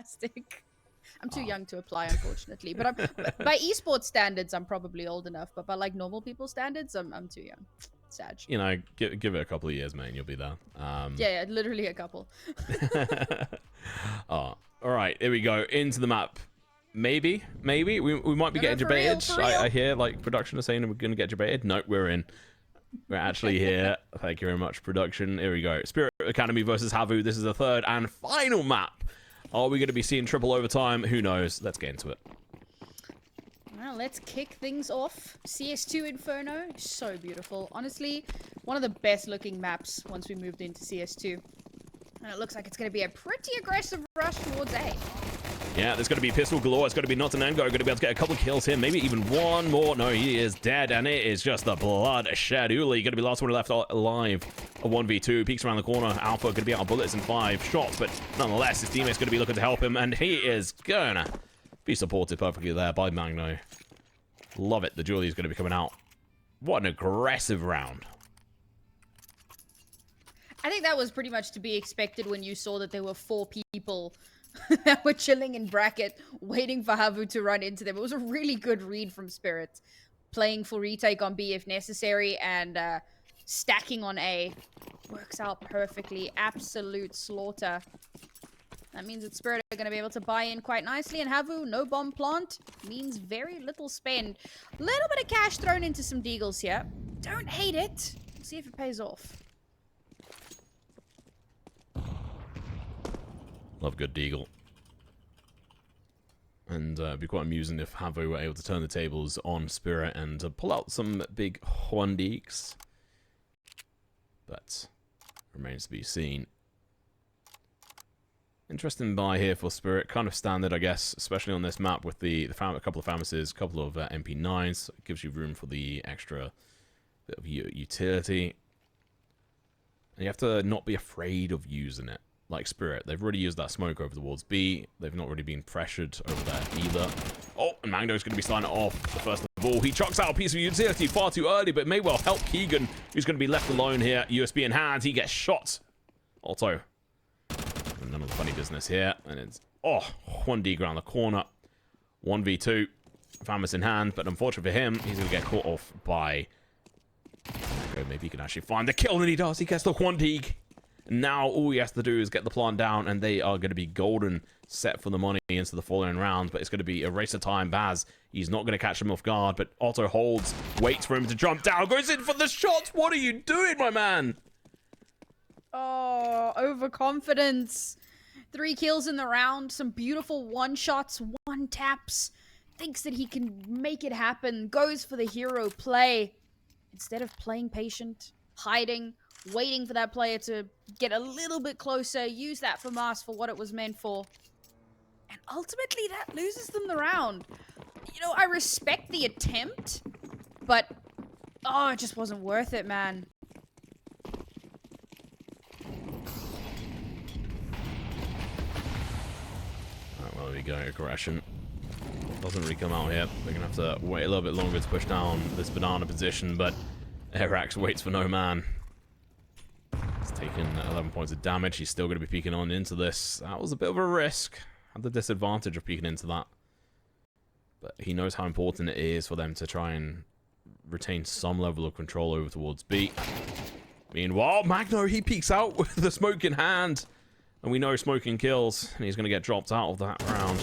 fantastic. I'm too young to apply, unfortunately. But by esports standards, I'm probably old enough. But by like normal people standards, I'm too young. Sad. You know, give it a couple of years, man. You'll be there. Yeah, literally a couple. Oh, all right. Here we go into the map. Maybe we might be getting debated. I hear like production is saying we're gonna get debated. Nope, we're in. We're actually here. Thank you very much, production. Here we go. Spirit Academy versus HAVU. This is the third and final map. Are we going to be seeing triple overtime? Who knows? Let's get into it. Well, let's kick things off. CS2 Inferno. So beautiful. Honestly, one of the best looking maps once we moved into CS2. And it looks like it's going to be a pretty aggressive rush towards A. Yeah, there's going to be pistol galore. It's going to be ottoNd going to be able to get a couple of kills here. Maybe even one more. No, he is dead. And it is just the bloodshed. Uli going to be the last one left alive. A 1v2. Peeks around the corner. Alpha going to be out of bullets in 5 shots. But nonetheless, his teammate's going to be looking to help him. And he is going to be supported perfectly there by Magno. Love it. The Julie's going to be coming out. What an aggressive round. I think that was pretty much to be expected when you saw that there were 4 people that were chilling in bracket, waiting for HAVU to run into them. It was a really good read from Spirit. Playing for retake on B if necessary, and stacking on A. Works out perfectly. Absolute slaughter. That means that Spirit are going to be able to buy in quite nicely, and HAVU, no bomb plant, means very little spend. Little bit of cash thrown into some deagles here. Don't hate it. We'll see if it pays off. Love good deagle. And it'd be quite amusing if HAVU were able to turn the tables on Spirit and pull out some big Hondiks. But remains to be seen. Interesting buy here for Spirit. Kind of standard, I guess, especially on this map with a couple of Famises, a couple of MP9s. It gives you room for the extra bit of utility. And you have to not be afraid of using it. Like Spirit, they've already used that smoke over towards B. They've not really been pressured over there either. Oh, and Magno's going to be starting it off the first of all. He chucks out a piece of utility far too early, but it may well help Keegan, who's going to be left alone here. USB in hand, he gets shot. Otto. None of the funny business here. And it's, oh, 1D around the corner. 1v2. Famus in hand, but unfortunately for him, he's going to get caught off by... Maybe he can actually find the kill, and he does. He gets the 1D. Now all he has to do is get the plant down, and they are going to be golden set for the money into the following round. But it's going to be a race of time. Baz, he's not going to catch him off guard, but Otto holds, waits for him to jump down, goes in for the shots. What are you doing, my man? Oh, overconfidence. 3 kills in the round, some beautiful one-shots, one-taps. Thinks that he can make it happen, goes for the hero play. Instead of playing patient, hiding, waiting for that player to get a little bit closer, use that FAMAS for what it was meant for. And ultimately, that loses them the round. You know, I respect the attempt, but, oh, it just wasn't worth it, man. Alright, well, there we go. Aggression doesn't really come out here. They're going to have to wait a little bit longer to push down this banana position, but Arax waits for no man. He's taken 11 points of damage. He's still going to be peeking on into this. That was a bit of a risk. Had the disadvantage of peeking into that. But he knows how important it is for them to try and retain some level of control over towards B. Meanwhile, Magno, he peeks out with the smoke in hand. And we know smoking kills. And he's going to get dropped out of that round.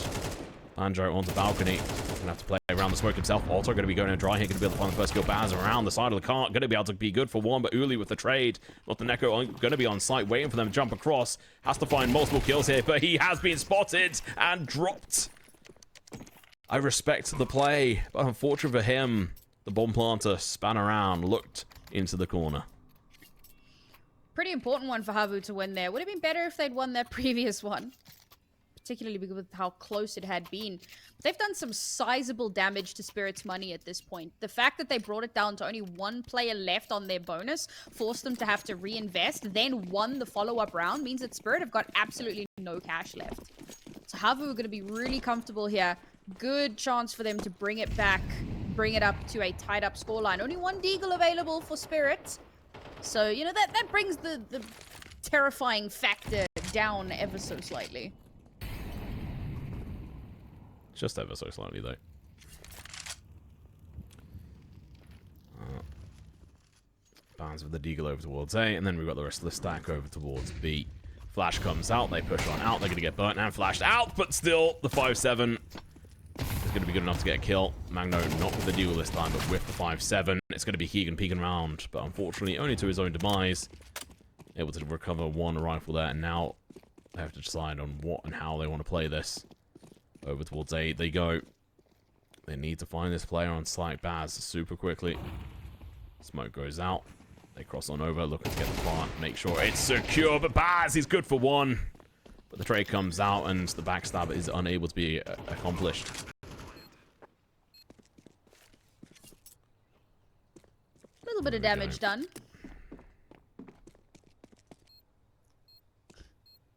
Banjo onto balcony. Gonna have to play around the smoke himself. Also gonna be going in dry here, gonna be able to find the first kill. Baz around the side of the cart, gonna be able to be good for one, but Uli with the trade. Not the Neko gonna be on site, waiting for them to jump across. Has to find multiple kills here, but he has been spotted and dropped. I respect the play, but unfortunately for him, the bomb planter span around, looked into the corner. Pretty important one for HAVU to win there. Would have been better if they'd won their previous one. Particularly because of how close it had been. They've done some sizable damage to Spirit's money at this point. The fact that they brought it down to only 1 player left on their bonus forced them to have to reinvest, then won the follow-up round, means that Spirit have got absolutely no cash left. So HAVU are going to be really comfortable here. Good chance for them to bring it back, bring it up to a tied-up scoreline. Only 1 deagle available for Spirit. So, you know, that brings the terrifying factor down ever so slightly. Just ever so slightly, though. Bounds with the Deagle over towards A, and then we've got the rest of the stack over towards B. Flash comes out, they push on out, they're going to get burnt and flashed out, but still, the 5-7 is going to be good enough to get a kill. Magno not with the Deagle this time, but with the 5-7. It's going to be Keegan peeking around, but unfortunately only to his own demise. Able to recover one rifle there, and now they have to decide on what and how they want to play this. Over towards A they go. They need to find this player on site, Baz, super quickly. Smoke goes out. They cross on over, looking to get the plant, make sure it's secure, but Baz, he's good for one. But the trade comes out, and the backstab is unable to be accomplished. A little bit of damage done.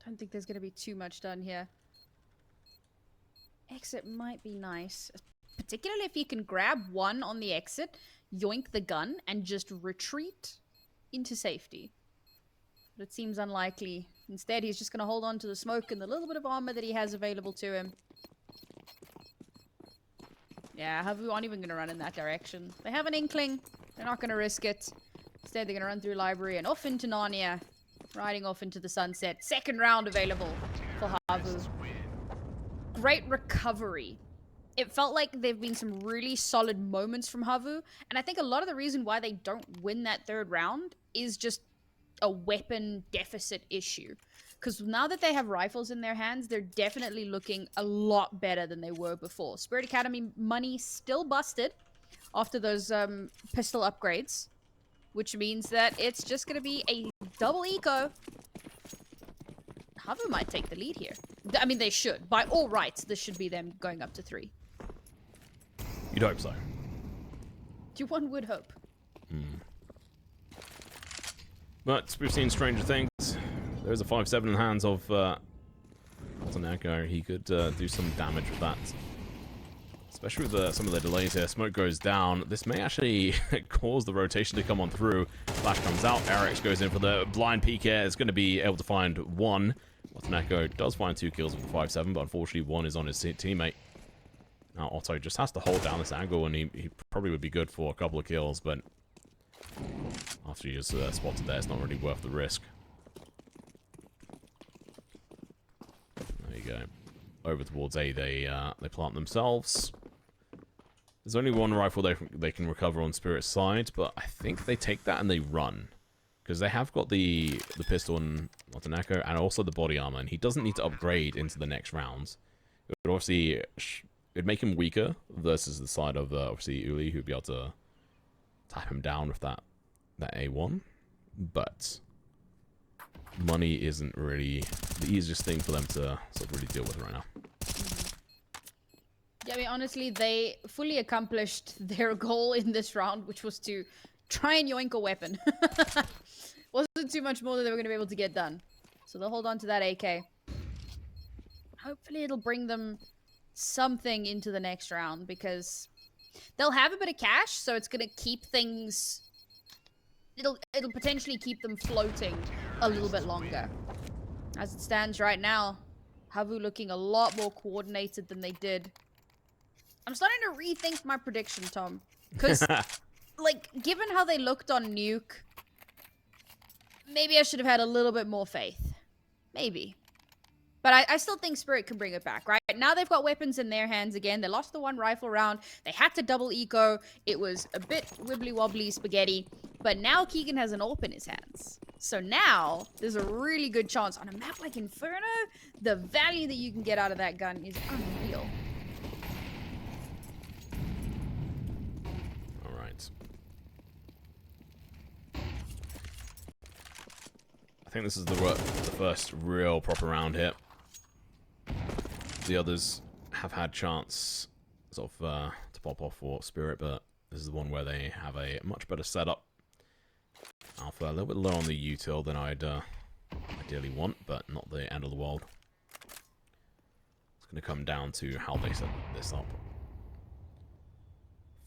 Don't think there's going to be too much done here. Exit might be nice, particularly if you can grab one on the exit, yoink the gun, and just retreat into safety. But it seems unlikely. Instead, he's just going to hold on to the smoke and the little bit of armor that he has available to him. Yeah, HAVU aren't even going to run in that direction. They have an inkling. They're not going to risk it. Instead, they're going to run through library and off into Narnia. Riding off into the sunset. Second round available for HAVU. Great recovery. It felt like there've been some really solid moments from HAVU, and I think a lot of the reason why they don't win that third round is just a weapon deficit issue. Because now that they have rifles in their hands, they're definitely looking a lot better than they were before. Spirit Academy money still busted after those pistol upgrades, which means that it's just going to be a double eco. HAVU might take the lead here. I mean, they should. By all rights, this should be them going up to 3. You'd hope so. One would hope. But we've seen stranger things. There's a 5-7 in the hands of ottoNd. He could do some damage with that. Especially with some of the delays here. Smoke goes down. This may actually cause the rotation to come on through. Flash comes out. Eric's goes in for the blind peek here. It's going to be able to find one. ottoNd does find 2 kills with the 5-7, but unfortunately one is on his teammate. Now Otto just has to hold down this angle, and he probably would be good for a couple of kills, but after he just spotted there, it's not really worth the risk. There you go. Over towards A, they plant themselves. There's only one rifle they can recover on Spirit's side, but I think they take that and they run. Because they have got the pistol on ottoNd and also the body armor, and he doesn't need to upgrade into the next rounds. It would obviously... It'd make him weaker versus the side of, obviously, Uli, who'd be able to tap him down with that A1. But money isn't really the easiest thing for them to sort of really deal with right now. Yeah, I mean, honestly, they fully accomplished their goal in this round, which was to try and yoink a weapon. Wasn't too much more that they were going to be able to get done. So they'll hold on to that AK. Hopefully it'll bring them something into the next round, because they'll have a bit of cash, so it's going to keep things... It'll potentially keep them floating a little bit longer. As it stands right now, HAVU looking a lot more coordinated than they did. I'm starting to rethink my prediction, Tom. Because, like, given how they looked on Nuke, maybe I should have had a little bit more faith. Maybe. But I still think Spirit can bring it back, right? Now they've got weapons in their hands again. They lost the one rifle round. They had to double eco. It was a bit wibbly-wobbly spaghetti. But now Keegan has an AWP in his hands. So now there's a really good chance. On a map like Inferno, the value that you can get out of that gun is unreal. All right. I think this is the first real proper round here. The others have had chance sort of to pop off for Spirit, but this is the one where they have a much better setup. Alpha a little bit low on the util than I'd ideally want, but not the end of the world. It's going to come down to how they set this up.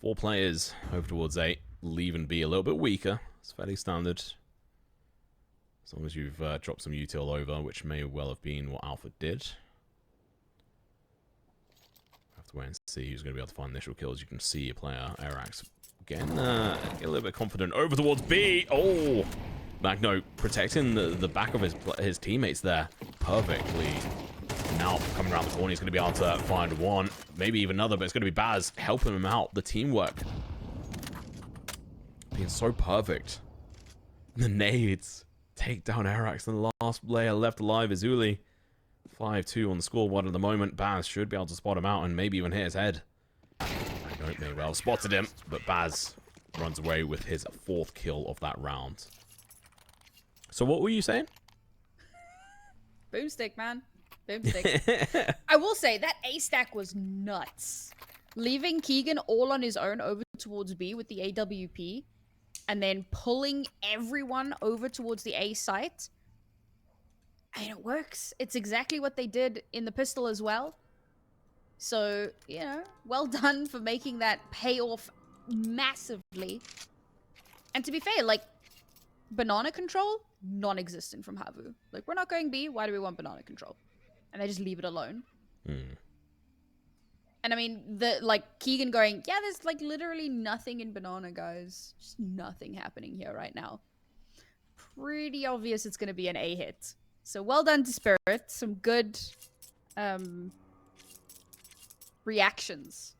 4 players over towards 8. Leave and be a little bit weaker. It's fairly standard. As long as you've dropped some util over, which may well have been what Alpha did. to wait and see who's going to be able to find initial kills. You can see a player, Arax, getting a little bit confident over towards B. Oh, Magno protecting the back of his teammates there perfectly. Now coming around the corner, he's going to be able to find one, maybe even another, but it's going to be Baz helping him out. The teamwork being so perfect. The nades take down Arax, and the last player left alive is Uli. 5-2 on the scoreboard at the moment. Baz should be able to spot him out and maybe even hit his head. Magno may well spotted him, but Baz runs away with his 4th kill of that round. So what were you saying? Boomstick, man. Boomstick. I will say, that A stack was nuts. Leaving Keegan all on his own over towards B with the AWP, and then pulling everyone over towards the A site. And it works. It's exactly what they did in the pistol as well. So, you know, well done for making that pay off massively. And to be fair, like, banana control, non-existent from HAVU. Like, we're not going B, why do we want banana control? And they just leave it alone. And I mean, Keegan going, yeah, there's like literally nothing in banana, guys. Just nothing happening here right now. Pretty obvious it's going to be an A hit. So well done to Spirit. Some good reactions.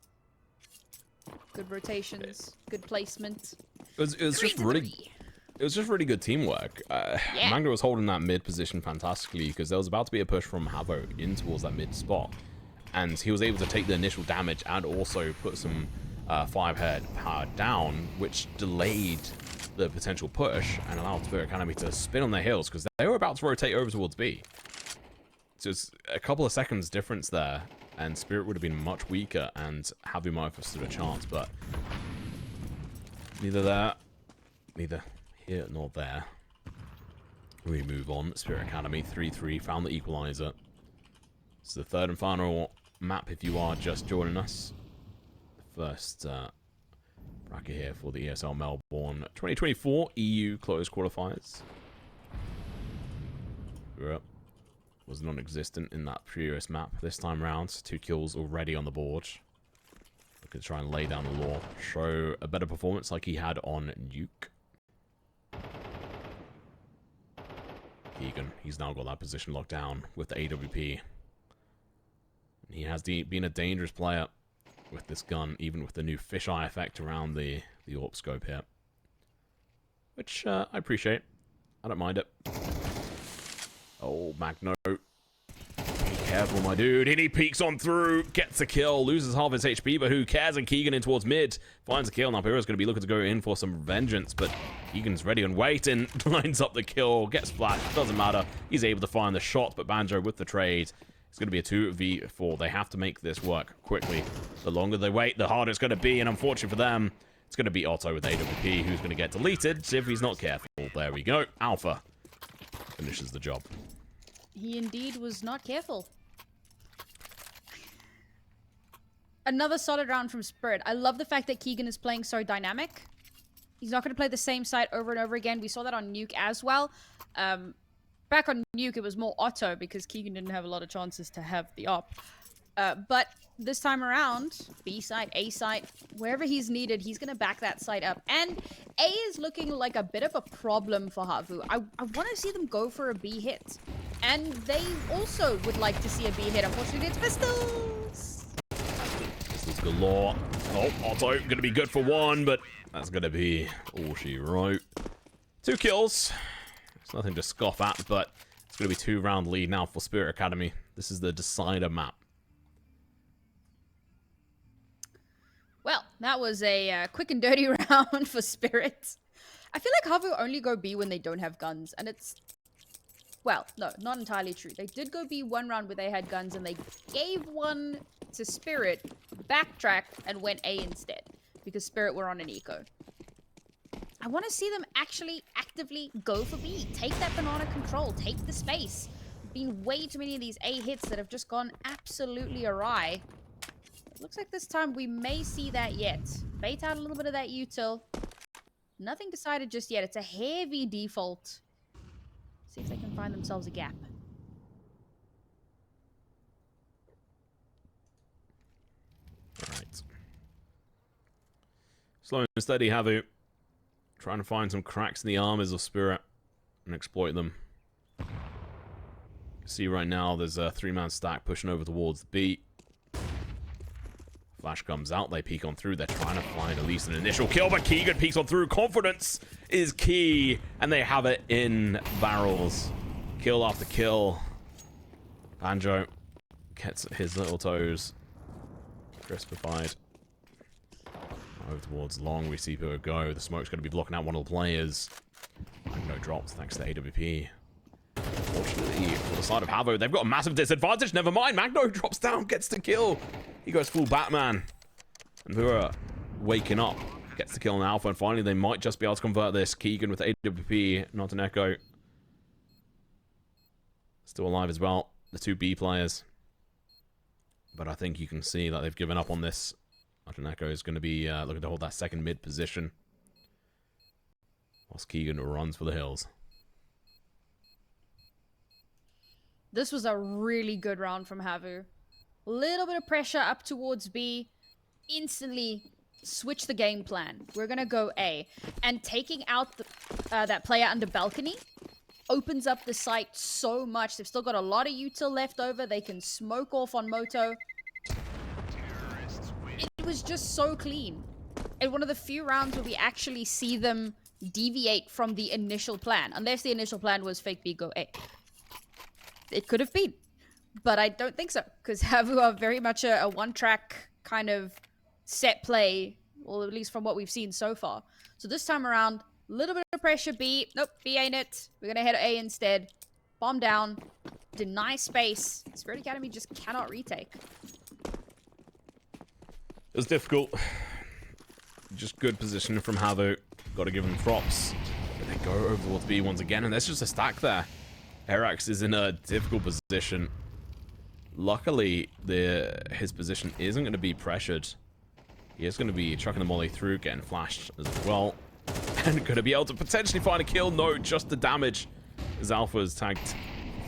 Good rotations. Good placement. It was just really good teamwork. Yeah. Magno was holding that mid position fantastically because there was about to be a push from HAVU in towards that mid spot. And he was able to take the initial damage and also put some 5-head power down, which delayed the potential push and allowed Spirit Academy to spin on their heels because they were about to rotate over towards B. So it's a couple of seconds difference there, and Spirit would have been much weaker, and HAVU might have stood a chance, but neither here nor there. We move on. Spirit Academy 3-3 found the equalizer. It's the third and final map if you are just joining us. The first bracket here for the ESL Melbourne 2024 EU closed qualifiers. Europe was non-existent in that previous map this time around. 2 kills already on the board. Looking to try and lay down the law. Show a better performance like he had on Nuke. Keegan, he's now got that position locked down with the AWP. He has been a dangerous player with this gun, even with the new fisheye effect around the AWP scope here. Which I appreciate. I don't mind it. Oh, Magno. Be careful, my dude. And he peeks on through, gets a kill, loses half his HP, but who cares? And Keegan in towards mid, finds a kill. Now Pira's going to be looking to go in for some vengeance, but Keegan's ready and waiting, lines up the kill, gets flat, doesn't matter. He's able to find the shot, but Banjo with the trade. It's going to be a 2v4. They have to make this work quickly. The longer they wait, the harder it's going to be, and unfortunately for them, it's going to be Otto with AWP, who's going to get deleted if he's not careful. There we go. Alpha finishes the job. He indeed was not careful. Another solid round from Spirit. I love the fact that Keegan is playing so dynamic. He's not going to play the same site over and over again. We saw that on Nuke as well. Back on Nuke, it was more Otto because Keegan didn't have a lot of chances to have the op. But this time around, B site, A site, wherever he's needed, he's going to back that site up. And A is looking like a bit of a problem for HAVU. I want to see them go for a B hit. And they also would like to see a B hit. Unfortunately, it's pistols. Pistols galore. Oh, Otto going to be good for 1, but that's going to be all she wrote. 2 kills. It's nothing to scoff at, but it's going to be 2-round lead now for Spirit Academy. This is the decider map. Well, that was a quick and dirty round for Spirit. I feel like HAVU only go B when they don't have guns, and it's... Well, no, not entirely true. They did go B one round where they had guns, and they gave one to Spirit, backtracked, and went A instead, because Spirit were on an eco. I want to see them actually actively go for B. Take that banana control. Take the space. Been way too many of these A hits that have just gone absolutely awry. It looks like this time we may see that yet. Bait out a little bit of that util. Nothing decided just yet. It's a heavy default. See if they can find themselves a gap. Slow and steady, HAVU. Trying to find some cracks in the armors of Spirit and exploit them. See right now, there's a 3-man stack pushing over towards B. Flash comes out, they peek on through. They're trying to find at least an initial kill, but Keegan peeks on through. Confidence is key, and they have it in barrels. Kill after kill. Banjo gets his little toes crispified. Over towards long, we see Pua go. The smoke's going to be blocking out one of the players. Magno drops thanks to AWP. Unfortunately, for the side of HAVU, they've got a massive disadvantage. Never mind, Magno drops down, gets the kill. He goes full Batman. And Pua waking up, gets the kill on Alpha, and finally they might just be able to convert this. Keegan with AWP, not an echo. Still alive as well, the 2 B players. But I think you can see that they've given up on this. ottoNd is going to be looking to hold that second mid position. Whilst Keegan runs for the hills. This was a really good round from HAVU. Little bit of pressure up towards B. Instantly switch the game plan. We're going to go A. And taking out the, that player under balcony opens up the site so much. They've still got a lot of util left over. They can smoke off on Moto. It was just so clean. And one of the few rounds where we actually see them deviate from the initial plan. Unless the initial plan was fake B, go A. It could have been. But I don't think so. Because HAVU are very much a one-track kind of set play. Or at least from what we've seen so far. So this time around, a little bit of pressure B. Nope, B ain't it. We're going to head A instead. Bomb down. Deny space. Spirit Academy just cannot retake. It was difficult. Just good position from HAVU. Got to give them props. But they go over towards B once again, and there's just a stack there. Erax is in a difficult position. Luckily, his position isn't going to be pressured. He is going to be chucking the molly through, getting flashed as well. And going to be able to potentially find a kill. No, just the damage. As Alpha is tagged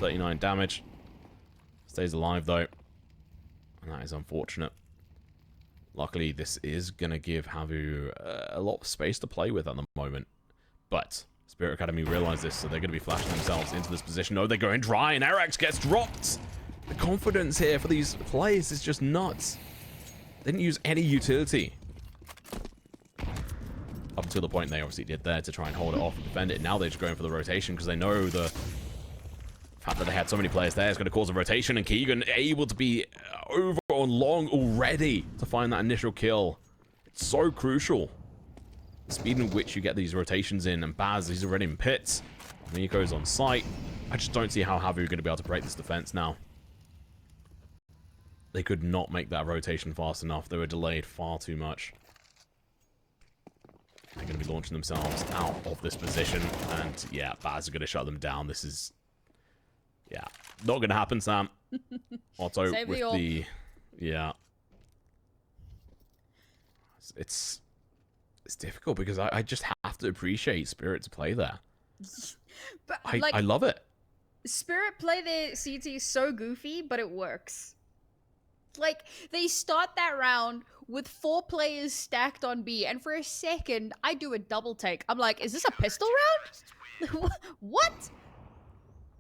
39 damage. Stays alive, though. And that is unfortunate. Luckily, this is going to give HAVU a lot of space to play with at the moment. But Spirit Academy realize this, so they're going to be flashing themselves into this position. No, they're going dry, and Erax gets dropped. The confidence here for these players is just nuts. They didn't use any utility. Up until the point they obviously did there to try and hold it off and defend it. Now they're just going for the rotation because they know the fact that they had so many players there is going to cause a rotation, and Keegan able to be over on long already to find that initial kill. It's so crucial. The speed in which you get these rotations in, and Baz, he's already in pits. Miko's on site. I just don't see how HAVU are going to be able to break this defense now. They could not make that rotation fast enough. They were delayed far too much. They're going to be launching themselves out of this position, and yeah, Baz are going to shut them down. This is, yeah, not going to happen, Sam. Otto Save with the yeah. It's difficult because I just have to appreciate Spirit's play there. But I love it. Spirit play their CT so goofy, but it works. Like, they start that round with 4 players stacked on B, and for a second, I do a double take. I'm like, is this a pistol round? What?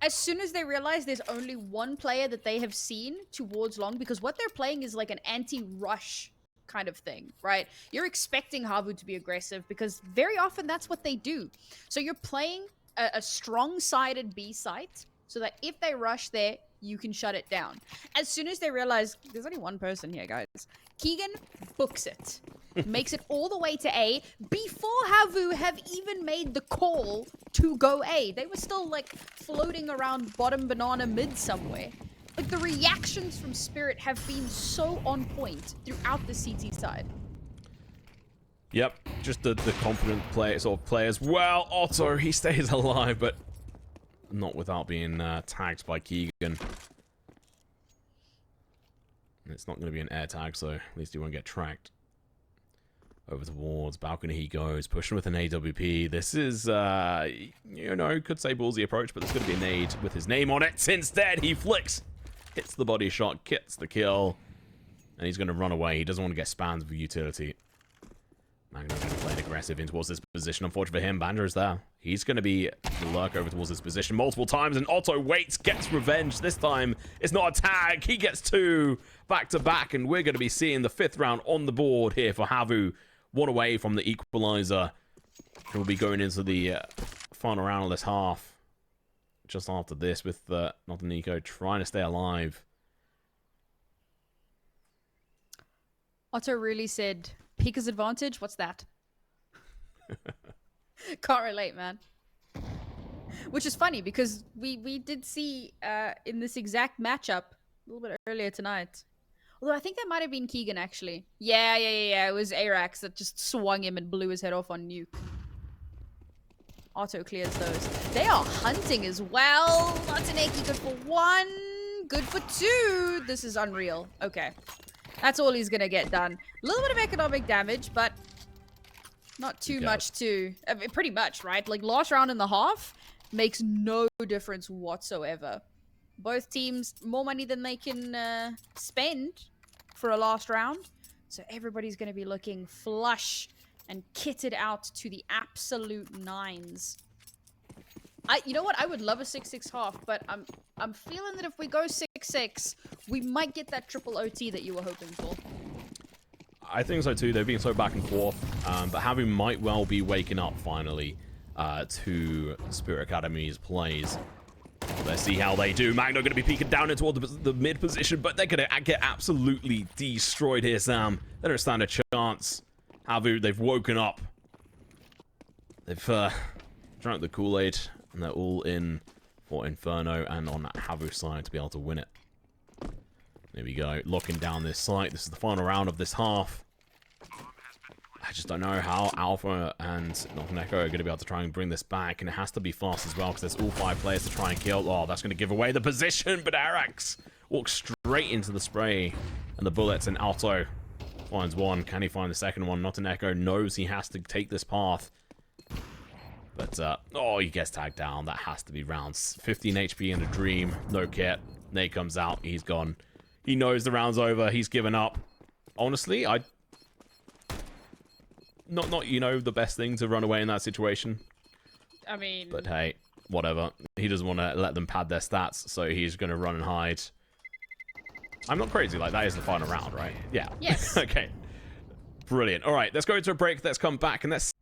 As soon as they realize there's only 1 player that they have seen towards long, because what they're playing is like an anti-rush kind of thing, right? You're expecting HAVU to be aggressive because very often that's what they do. So you're playing a strong-sided B site so that if they rush there, you can shut it down. As soon as they realize there's only 1 person here, guys, Keegan books it. Makes it all the way to A before HAVU have even made the call to go A. They were still like floating around bottom banana mid somewhere. Like, the reactions from Spirit have been so on point throughout the CT side. Yep, just the confident sort of players. Well, Otto, he stays alive, but not without being tagged by Keegan. It's not going to be an air tag, so at least he won't get tracked. Over towards balcony he goes, pushing with an AWP. This is, you know, could say ballsy approach, but there's going to be a nade with his name on it. Instead, he flicks, hits the body shot, gets the kill, and he's going to run away. He doesn't want to get spammed with utility. Magno going to aggressive in towards this position. Unfortunately for him, Banjo is there. He's going to be the lurk over towards this position multiple times, and Otto waits, gets revenge. This time, it's not a tag. He gets 2 back-to-back, and we're going to be seeing the 5th round on the board here for HAVU. 1 away from the equalizer. We'll be going into the final round of this half. Just after this, with ottoNd trying to stay alive. Otto really said, Pika's advantage? What's that? Can't relate, man. Which is funny, because we did see in this exact matchup a little bit earlier tonight. Although I think that might have been Keegan, actually. Yeah. It was Arax that just swung him and blew his head off on Nuke. Otto clears those. They are hunting as well. ottoNd good for 1. Good for 2. This is unreal. Okay. That's all he's going to get done. A little bit of economic damage, but not too much to... I mean, pretty much, right? Like, last round and a half makes no difference whatsoever. Both teams, more money than they can spend for a last round. So everybody's going to be looking flush and kitted out to the absolute 9s. You know what? I would love a 6-6 half, but I'm feeling that if we go 6-6, we might get that triple OT that you were hoping for. I think so too. They've been so back and forth, but HAVU might well be waking up finally to Spirit Academy's plays. Let's see how they do. Magno going to be peeking down into the mid position, but they're going to get absolutely destroyed here, Sam. They don't stand a chance. HAVU, they've woken up. They've drunk the Kool-Aid, and they're all in for Inferno and on that HAVU side to be able to win it. There we go. Locking down this site. This is the final round of this half. I just don't know how Alpha and ottoNd are going to be able to try and bring this back, and it has to be fast as well because there's all 5 players to try and kill. Oh, that's going to give away the position, but Arax walks straight into the spray and the bullets, and Otto finds 1. Can he find the second one? ottoNd knows he has to take this path. But, oh, he gets tagged down. That has to be rounds. 15 HP in a dream. No kit. Nate comes out. He's gone. He knows the round's over. He's given up. Honestly, Not, you know, the best thing to run away in that situation. I mean... But hey, whatever. He doesn't want to let them pad their stats, so he's going to run and hide. I'm not crazy. Like, that is the final round, right? Yeah. Yes. Okay. Brilliant. All right, let's go to a break. Let's come back and let's...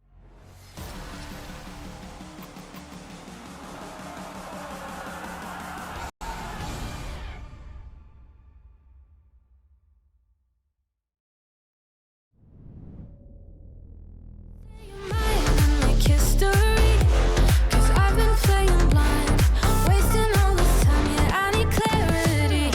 Clarity.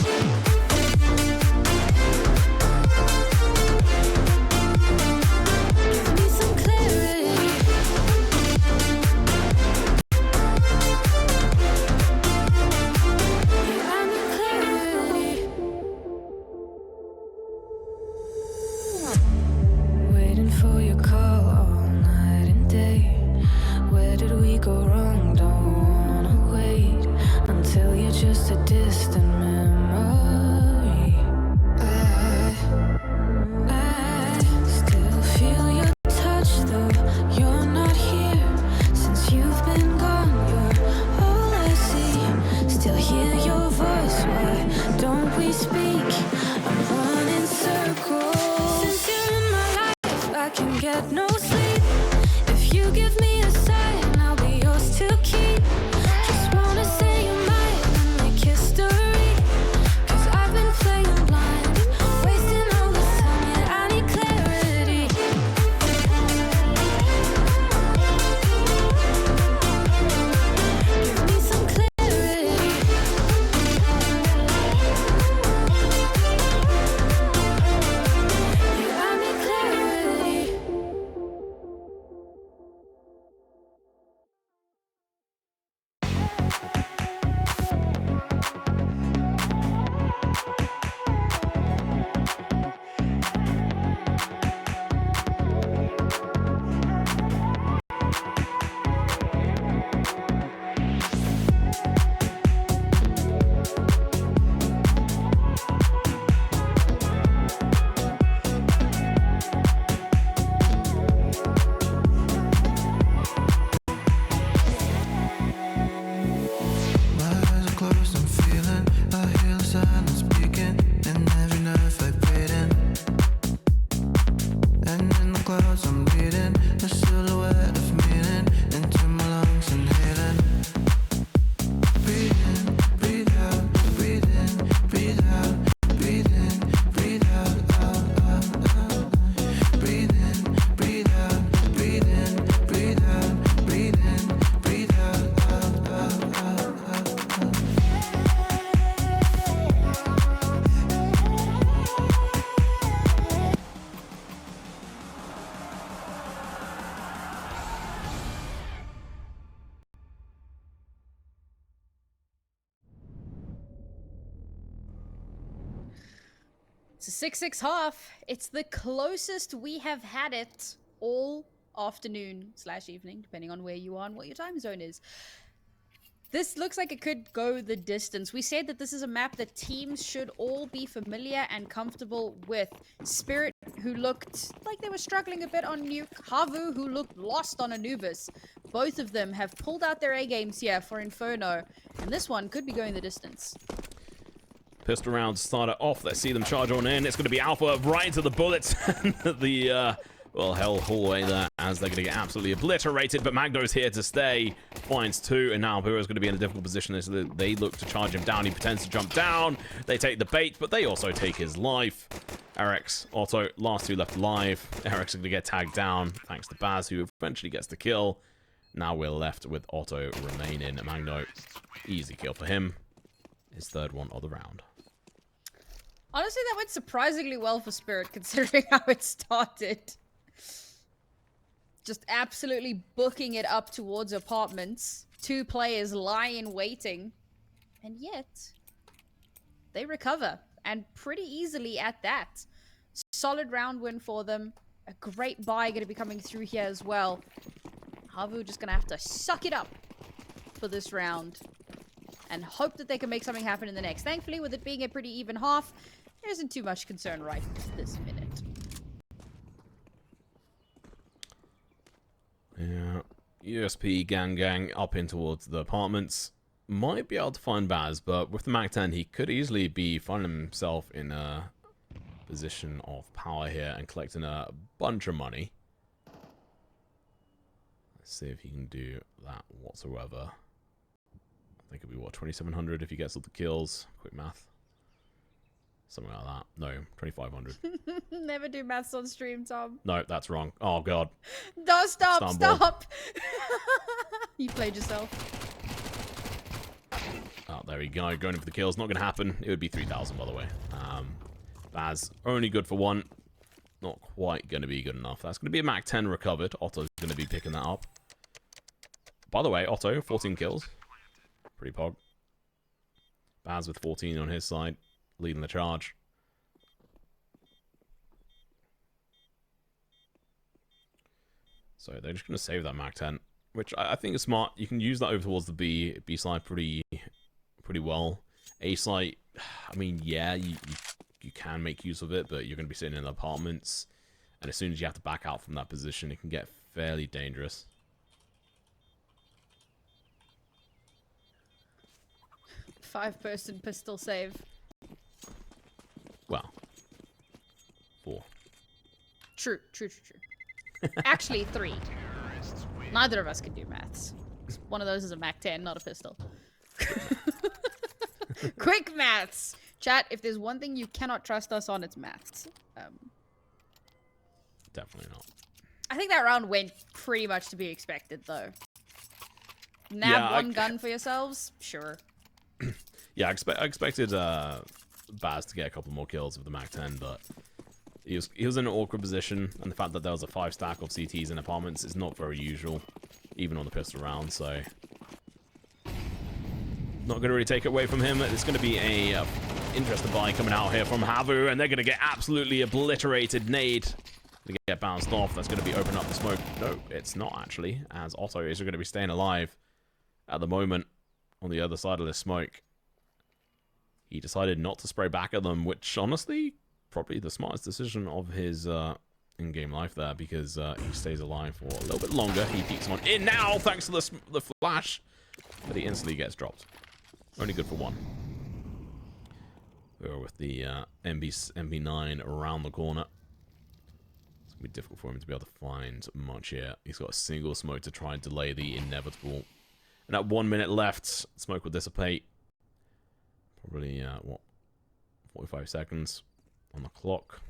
It's a 6-6 half. It's the closest we have had it all afternoon / evening, depending on where you are and what your time zone is. This looks like it could go the distance. We said that this is a map that teams should all be familiar and comfortable with. Spirit, who looked like they were struggling a bit on Nuke. HAVU, who looked lost on Anubis. Both of them have pulled out their A games here for Inferno. And this one could be going the distance. Pistol round starter off. Let's see them charge on in. It's going to be Alpha right into the bullets. Well, hell hallway there as they're going to get absolutely obliterated. But Magno's here to stay. Finds two, and now Bureau's going to be in a difficult position as they look to charge him down. He pretends to jump down. They take the bait, but they also take his life. Eric's, Otto, last two left alive. Eric's going to get tagged down thanks to Baz, who eventually gets the kill. Now we're left with Otto remaining. Magno, easy kill for him. His third one of the round. Honestly, that went surprisingly well for Spirit, considering how it started. Just absolutely booking it up towards apartments. Two players lie in waiting. And yet, they recover. And pretty easily at that. Solid round win for them. A great buy going to be coming through here as well. HAVU just going to have to suck it up for this round. And hope that they can make something happen in the next. Thankfully, with it being a pretty even half, there isn't too much concern right this minute. Yeah, USP gang up in towards the apartments. Might be able to find Baz, but with the Mag-10, he could easily be finding himself in a position of power here and collecting a bunch of money. Let's see if he can do that whatsoever. I think it'll be, what, 2,700 if he gets all the kills? Quick math. Something like that. No, 2,500. Never do maths on stream, Tom. No, that's wrong. Oh, God. No, stop, Stumble. stop. You played yourself. Oh, there we go. Going in for the kills. Not going to happen. It would be 3,000, by the way. Baz, only good for one. Not quite going to be good enough. That's going to be a Mag-10 recovered. Otto's going to be picking that up. By the way, Otto, 14 kills. Pretty pog. Baz with 14 on his side. Leading the charge. So they're just going to save that Mag-10, which I think is smart. You can use that over towards the B side pretty well. A side, I mean, yeah, you can make use of it, but you're going to be sitting in the apartments, and as soon as you have to back out from that position, it can get fairly dangerous. Five-person pistol save. Well, 4. True. Actually, 3. Neither of us can do maths. One of those is a Mag-10, not a pistol. Quick maths! Chat, if there's one thing you cannot trust us on, it's maths. Definitely not. I think that round went pretty much to be expected, though. Nab one gun for yourselves? Sure. Yeah, I expected Baz to get a couple more kills with the Mag-10, but he was in an awkward position, and the fact that there was a 5-stack of CTs in apartments is not very usual, even on the pistol round, so not going to really take it away from him. It's going to be a interesting buy coming out here from HAVU, and they're going to get absolutely obliterated. Nade to get bounced off. That's going to be opening up the smoke. No, it's not actually, as Otto is going to be staying alive at the moment on the other side of this smoke. He decided not to spray back at them, which honestly, probably the smartest decision of his in-game life there, because he stays alive for a little bit longer. He peeks one in now, thanks to the flash, but he instantly gets dropped. Only good for one. We're with the MB9 around the corner. It's going to be difficult for him to be able to find much here. He's got a single smoke to try and delay the inevitable. And at 1 minute left, smoke will dissipate. Probably, what, 45 seconds on the clock.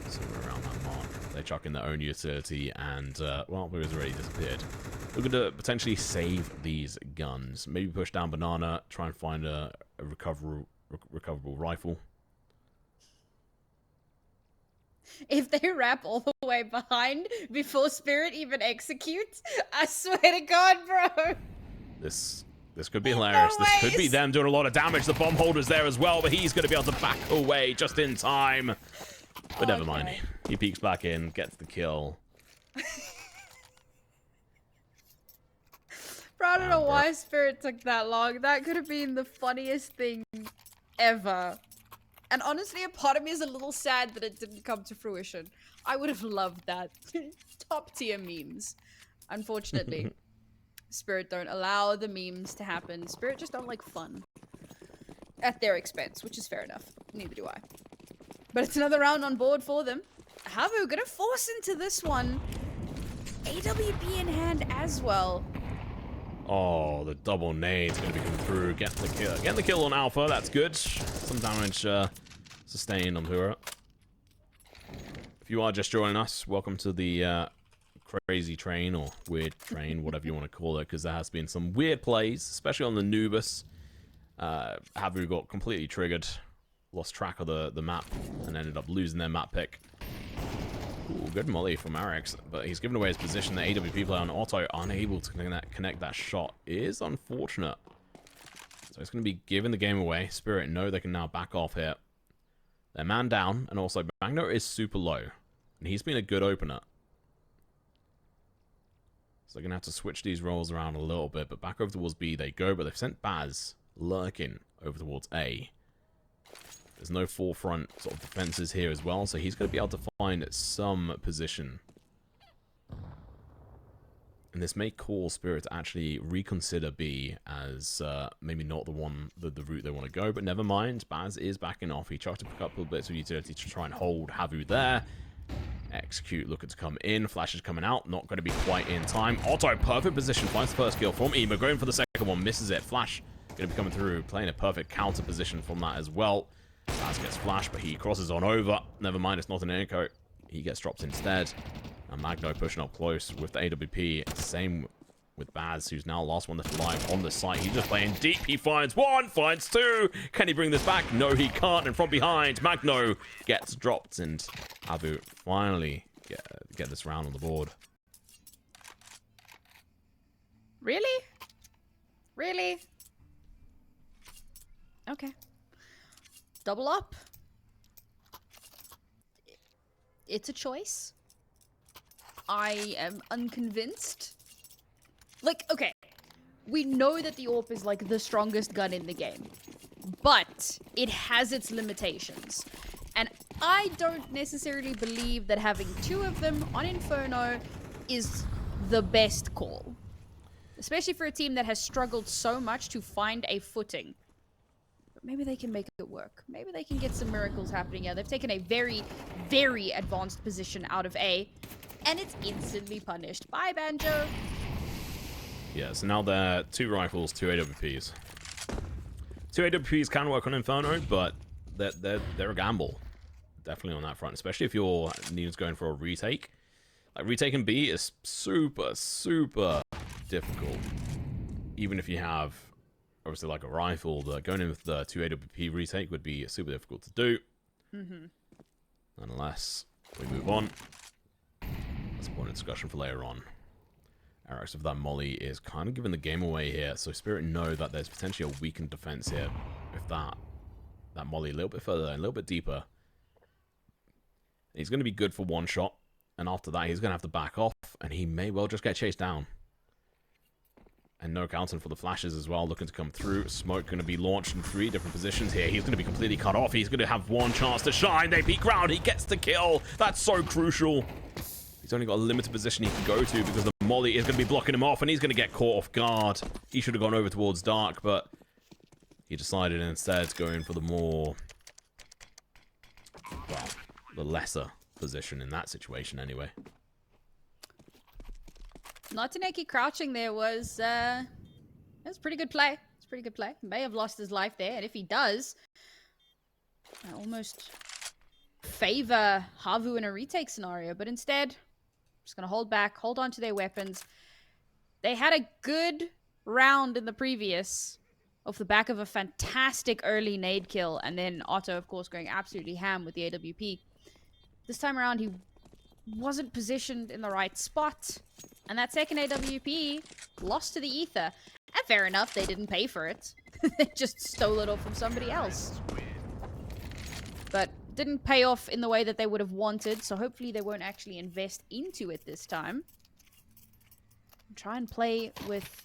So we're around that mark. They chuck in their own utility, and, well, it was already disappeared. Looking to potentially save these guns. Maybe push down Banana, try and find a recoverable rifle. If they wrap all the way behind before Spirit even executes, I swear to God, bro. This This could be hilarious. This could be them doing a lot of damage. The bomb holder's there as well, but he's going to be able to back away just in time. But never mind. He peeks back in, gets the kill. Bro, I don't know why Spirit took that long. That could have been the funniest thing ever. And honestly, a part of me is a little sad that it didn't come to fruition. I would have loved that. Top tier memes. Unfortunately, Spirit don't allow the memes to happen. Spirit just don't like fun. At their expense, which is fair enough. Neither do I. But it's another round on board for them. HAVU gonna force into this one. AWP in hand as well. Oh, the double nade's going to be coming through. Getting the kill on Alpha. That's good. Some damage sustained on Hura. If you are just joining us, welcome to the crazy train or weird train, whatever you want to call it, because there has been some weird plays, especially on the Nubus. HAVU got completely triggered, lost track of the map, and ended up losing their map pick. Ooh, good molly from Arix, but he's given away his position. The AWP player on Otto, unable to connect that shot, is unfortunate. So it's going to be giving the game away. Spirit know they can now back off here. They're man down, and also Magno is super low, and he's been a good opener. So they're going to have to switch these roles around a little bit, but back over towards B they go, but they've sent Baz lurking over towards A. There's no forefront sort of defenses here as well, so he's going to be able to find some position. And this may cause Spirit to actually reconsider B as maybe not the route they want to go, but never mind. Baz is backing off. He tried to pick up a little bits of utility to try and hold HAVU there. Execute looking to come in. Flash is coming out. Not going to be quite in time. Otto, perfect position. Finds the first kill from Ema. Going for the second one. Misses it. Flash going to be coming through. Playing a perfect counter position from that as well. Baz gets flashed, but he crosses on over. Never mind, it's not an echo. He gets dropped instead. And Magno pushing up close with the AWP. Same with Baz, who's now last one left alive on the site. He's just playing deep. He finds one, finds two. Can he bring this back? No, he can't. And from behind, Magno gets dropped. And HAVU finally get this round on the board. Really? Really? Okay. Double up. It's a choice. I am unconvinced. Like, okay. We know that the AWP is like the strongest gun in the game. But it has its limitations. And I don't necessarily believe that having two of them on Inferno is the best call. Especially for a team that has struggled so much to find a footing. Maybe they can make it work. Maybe they can get some miracles happening here. They've taken a very, very advanced position out of A, and it's instantly punished. Bye, Banjo. Yeah, so now they're 2 rifles, 2 AWPs. 2 AWPs can work on Inferno, but they're a gamble. Definitely on that front, especially if your need's going for a retake. Like, retaking B is super, super difficult. Even if you have obviously like a rifle, going in with the 2 AWP retake would be super difficult to do. Unless we move on. That's a point of discussion for later on. Arix of that molly is kind of giving the game away here, so Spirit know that there's potentially a weakened defense here with that molly a little bit further, a little bit deeper. He's going to be good for one shot, and after that he's going to have to back off, and he may well just get chased down. And no counting for the flashes as well, looking to come through. Smoke going to be launched in 3 different positions here. He's going to be completely cut off. He's going to have one chance to shine. They peek round. He gets the kill. That's so crucial. He's only got a limited position he can go to because the molly is going to be blocking him off, and he's going to get caught off guard. He should have gone over towards Dark, but he decided instead to go in for the more, well, the lesser position in that situation anyway. Not to Neki crouching there was a pretty good play. It's a pretty good play. He may have lost his life there, and if he does, I almost favor HAVU in a retake scenario, but instead, just gonna hold back, hold on to their weapons. They had a good round in the previous off the back of a fantastic early nade kill, and then Otto, of course, going absolutely ham with the AWP. This time around, he wasn't positioned in the right spot. And that second AWP lost to the ether. And fair enough, they didn't pay for it. They just stole it off from somebody else. But didn't pay off in the way that they would have wanted, so hopefully they won't actually invest into it this time. Try and play with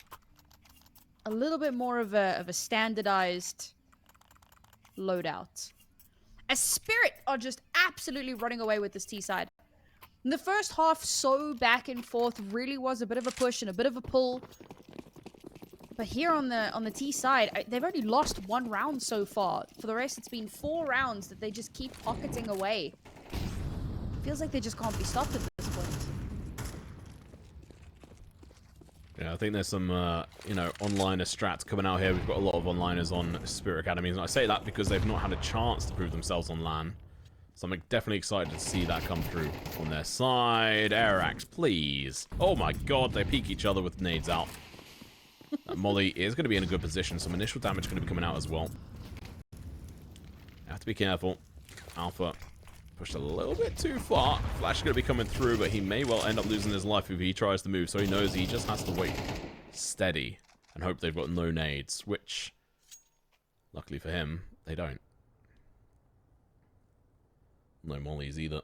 a little bit more of a standardized loadout. As Spirit are just absolutely running away with this T side. In the first half, so back and forth, really was a bit of a push and a bit of a pull. But here on the T side, they've only lost 1 round so far. For the rest, it's been 4 rounds that they just keep pocketing away. Feels like they just can't be stopped at this point. Yeah, I think there's some, you know, onliner strats coming out here. We've got a lot of onliners on Spirit Academies, and I say that because they've not had a chance to prove themselves on LAN. So I'm definitely excited to see that come through on their side. Airax, please. Oh my god, they peek each other with nades out. Molly is going to be in a good position. Some initial damage going to be coming out as well. Have to be careful. Alpha pushed a little bit too far. Flash is going to be coming through, but he may well end up losing his life if he tries to move. So he knows he just has to wait steady and hope they've got no nades, which, luckily for him, they don't. No mollies either.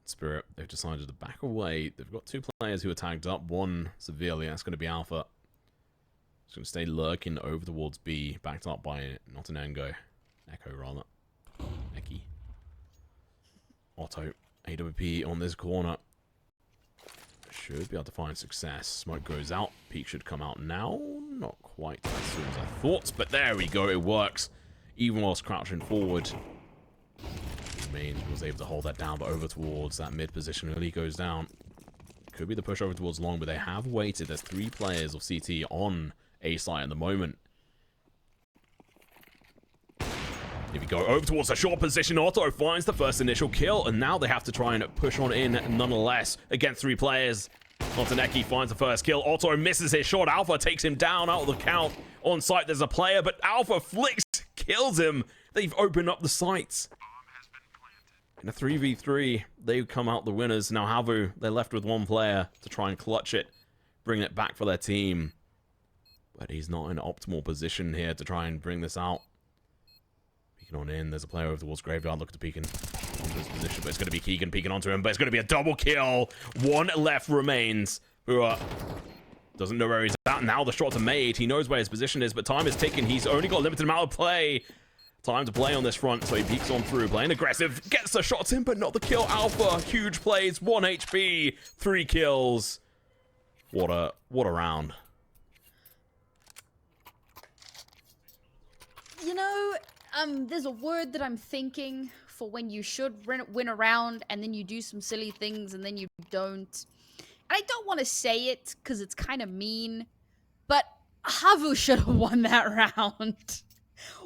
Spirit, they've decided to back away. They've got 2 players who are tagged up, 1 severely. That's going to be Alpha. He's going to stay lurking over towards B, backed up by not an Echo rather. Eki. Otto, AWP on this corner. Should be able to find success. Smoke goes out. Peak should come out now. Not quite as soon as I thought, but there we go. It works. Even whilst crouching forward. Main was able to hold that down, but over towards that mid position really goes down. Could be the push over towards long, but they have waited. There's 3 players of CT on A site at the moment. If you go over towards the short position, Otto finds the first initial kill, and now they have to try and push on in nonetheless against 3 players. ottoNd finds the first kill. Otto misses his shot. Alpha takes him down out of the count. On site, there's a player, but Alpha flicks, kills him. They've opened up the sights. In a 3v3, they come out the winners. Now HAVU, they're left with 1 player to try and clutch it, bring it back for their team. But he's not in an optimal position here to try and bring this out. Peeking on in, there's a player over towards Graveyard looking to peek onto his position, but it's going to be Keegan peeking onto him, but it's going to be a double kill. 1 left remains. Doesn't know where he's at. Now the shots are made. He knows where his position is, but time is ticking. He's only got a limited amount of play. Time to play on this front, so he peeks on through, playing aggressive, gets the shots in, but not the kill. Alpha, huge plays, 1 HP, 3 kills. What a round. You know, there's a word that I'm thinking for when you should win a round and then you do some silly things and then you don't. And I don't want to say it because it's kind of mean, but HAVU should have won that round.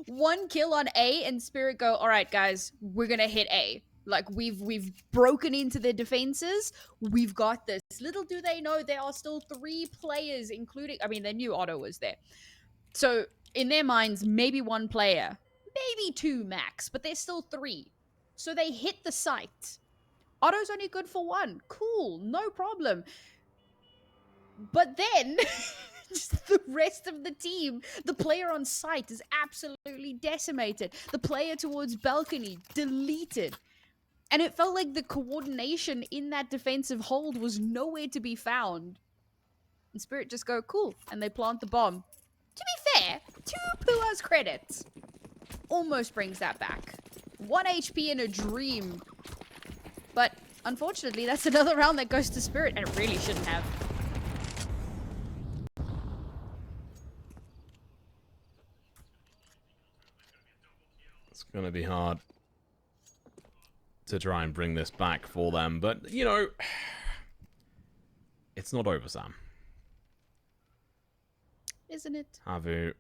1 kill on A and Spirit go, all right, guys, we're going to hit A. Like, we've broken into their defenses. We've got this. Little do they know there are still 3 players, including, I mean, they knew Otto was there. So, in their minds, maybe 1 player, maybe 2 max, but there's still 3. So they hit the site. Otto's only good for 1. Cool, no problem. But then... just the rest of the team, the player on site is absolutely decimated. The player towards balcony, deleted. And it felt like the coordination in that defensive hold was nowhere to be found. And Spirit just go, cool, and they plant the bomb. To be fair, to Pua's credit, almost brings that back. 1 HP in a dream. But unfortunately, that's another round that goes to Spirit, and it really shouldn't have. It's going to be hard to try and bring this back for them, but, you know, it's not over, Sam. Isn't it? HAVU.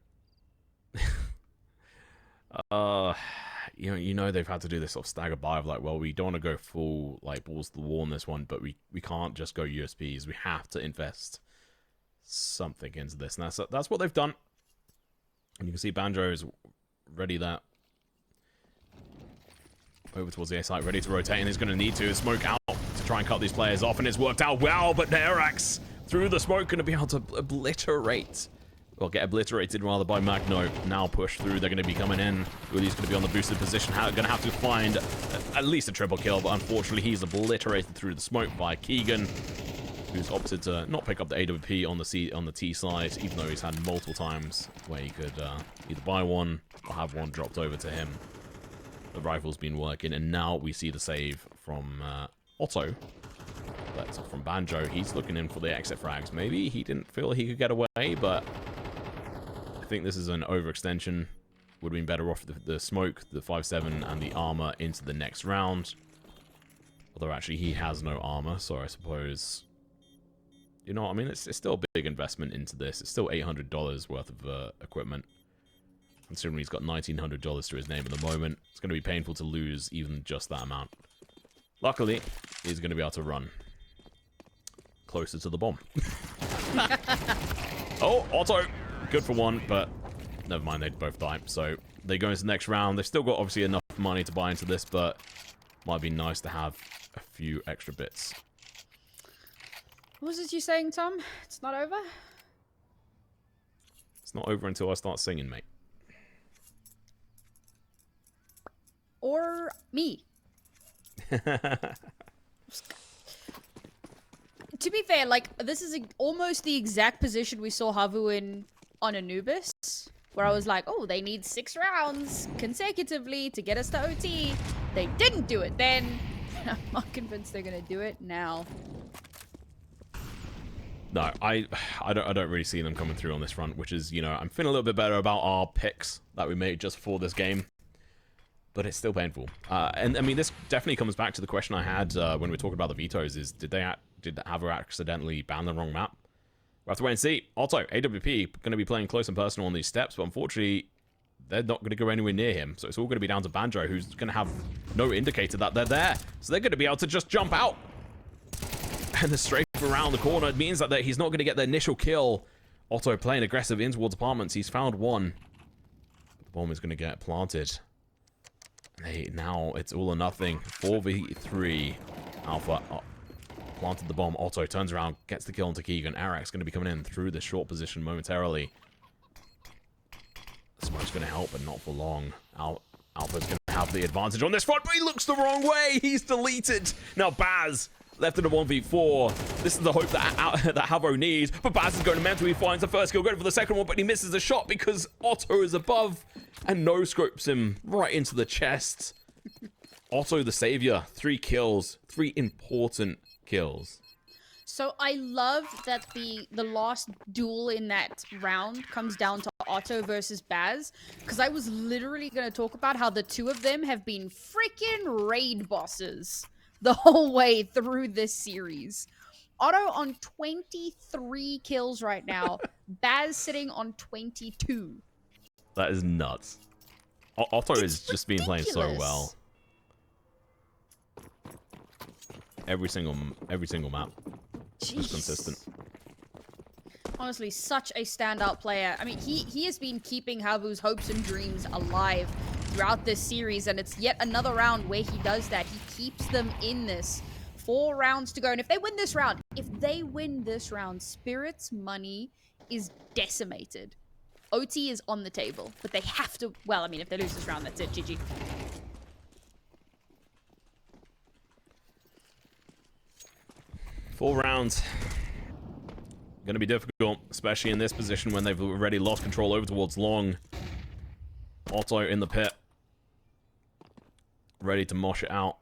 You know they've had to do this sort of stagger buy of like, well, we don't want to go full like balls to the wall on this one, but we can't just go USPs. We have to invest something into this, and that's what they've done. And you can see Banjo is ready there. over towards the A site, ready to rotate, and he's going to need to smoke out to try and cut these players off, and it's worked out well, but Nerax through the smoke going to be able to obliterate, or get obliterated rather, by Magno. Now push through, they're going to be coming in. Uli's going to be on the boosted position, going to have to find at least a triple kill, but unfortunately he's obliterated through the smoke by Keegan, who's opted to not pick up the AWP on the T side, even though he's had multiple times where he could either buy one or have one dropped over to him. The rifle's been working, and now we see the save from Otto. That's from Banjo. He's looking in for the exit frags. Maybe he didn't feel he could get away, but I think this is an overextension. Would have been better off the smoke, the 5.7, and the armor into the next round. Although actually he has no armor, so I suppose, you know what I mean? It's still a big investment into this. It's still $800 worth of equipment. Considering he's got $1,900 to his name at the moment, it's going to be painful to lose even just that amount. Luckily, he's going to be able to run closer to the bomb. Oh, Otto! Good for one, but never mind, they'd both die. So they go into the next round. They've still got obviously enough money to buy into this, but might be nice to have a few extra bits. What was it you saying, Tom? It's not over? It's not over until I start singing, mate. Or me. To be fair, like, this is almost the exact position we saw HAVU in on Anubis, where I was like, oh, they need 6 rounds consecutively to get us to OT. They didn't do it then. I'm not convinced they're gonna do it now. No, I don't really see them coming through on this front, which is, you know, I'm feeling a little bit better about our picks that we made just for this game. But it's still painful. And I mean, this definitely comes back to the question I had when we were talking about the vetoes, is did HAVU accidentally ban the wrong map? We'll have to wait and see. Also, AWP going to be playing close and personal on these steps, but unfortunately, they're not going to go anywhere near him. So it's all going to be down to Banjo, who's going to have no indicator that they're there. So they're going to be able to just jump out. And the strafe around the corner means that he's not going to get the initial kill. Otto playing aggressive in towards apartments. He's found one. The bomb is going to get planted. Hey, now it's all or nothing. 4v3. Alpha planted the bomb. Otto turns around, gets the kill onto Keegan. Arak's going to be coming in through the short position momentarily. Smoke's going to help, but not for long. Alpha's going to have the advantage on this front, but he looks the wrong way. He's deleted. Now Baz left in a 1v4. This is the hope that HAVU needs. But Baz is going to mental. He finds the first kill, going for the second one, but he misses the shot because Otto is above and no-scopes him right into the chest. Otto the savior. 3 kills. 3 important kills. So I love that the last duel in that round comes down to Otto versus Baz, because I was literally going to talk about how the two of them have been freaking raid bosses the whole way through this series. Otto on 23 kills right now. Baz sitting on 22. That is nuts. Otto has just been playing so well. Every single map. Just consistent. Honestly, such a standout player. I mean, he has been keeping HAVU's hopes and dreams alive throughout this series, and it's yet another round where he does that. He keeps them in this. 4 rounds to go, and if they win this round, Spirit's money is decimated. OT is on the table, but they have to, well, I mean, if they lose this round, that's it, GG. Four rounds. Going to be difficult, especially in this position when they've already lost control over towards long. Otto in the pit. Ready to mosh it out.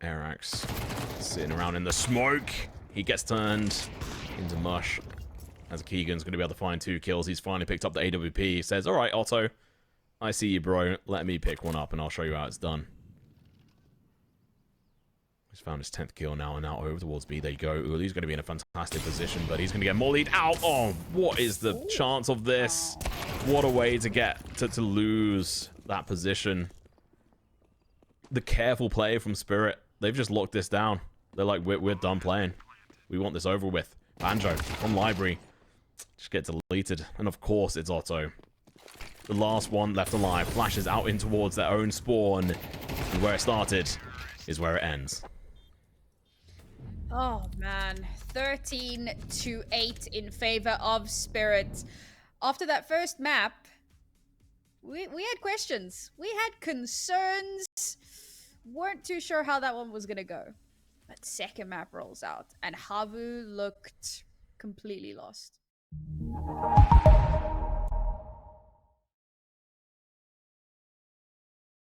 Arax sitting around in the smoke. He gets turned into mush. As Keegan's going to be able to find 2 kills. He's finally picked up the AWP. He says, alright, Otto. I see you, bro. Let me pick one up and I'll show you how it's done. He's found his 10th kill now, and now over towards B. There you go. Uli's going to be in a fantastic position, but he's going to get mollied out. Oh, what is the chance of this? What a way to get to lose that position. The careful play from Spirit. They've just locked this down. They're like, we're done playing. We want this over with. Banjo from Library. Just get deleted. And of course, it's Otto. The last one left alive flashes out in towards their own spawn. And where it started is where it ends. Oh man, 13-8 in favor of Spirit. After that first map, we had questions. We had concerns. Weren't too sure how that one was gonna go. But second map rolls out, and HAVU looked completely lost.